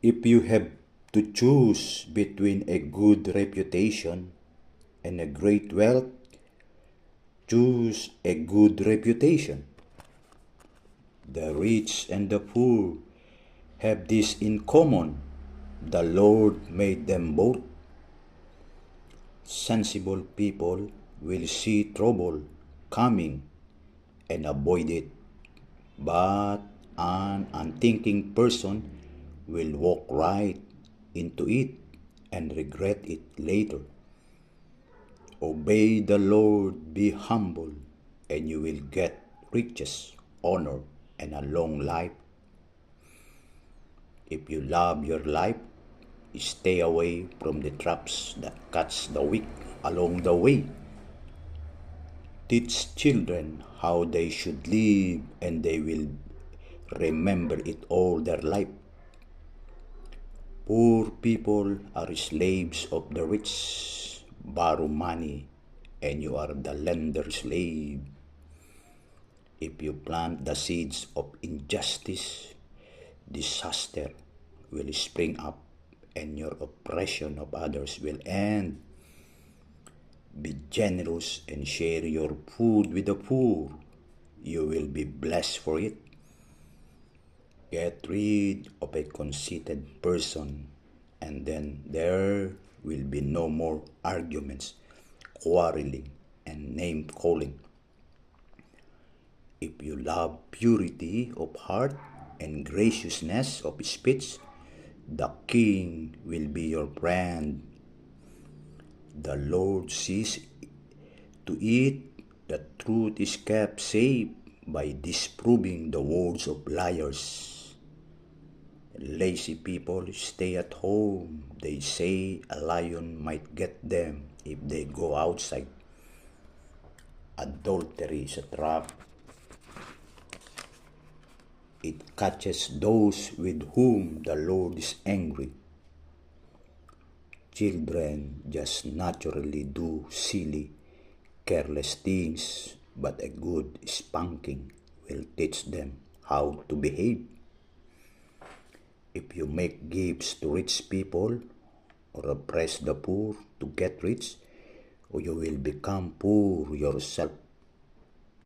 If you have to choose between a good reputation and a great wealth, choose a good reputation. The rich and the poor have this in common: the Lord made them both. Sensible people will see trouble coming and avoid it, but an unthinking person will walk right into it and regret it later. Obey the Lord, be humble, and you will get riches, honor, and a long life. If you love your life, stay away from the traps that catch the weak along the way. Teach children how they should live, and they will remember it all their life. Poor people are slaves of the rich. Borrow money, and you are the lender's slave. If you plant the seeds of injustice, disaster will spring up, and your oppression of others will end. Be generous and share your food with the poor. You will be blessed for it. Get rid of a conceited person, and then there will be no more arguments, quarreling, and name-calling. If you love purity of heart and graciousness of speech, the king will be your friend. The Lord sees to it that truth is kept safe by disproving the words of liars. Lazy people stay at home. They say a lion might get them if they go outside. Adultery is a trap. It catches those with whom the Lord is angry. Children just naturally do silly, careless things, but a good spanking will teach them how to behave. If you make gifts to rich people or oppress the poor to get rich, you will become poor yourself.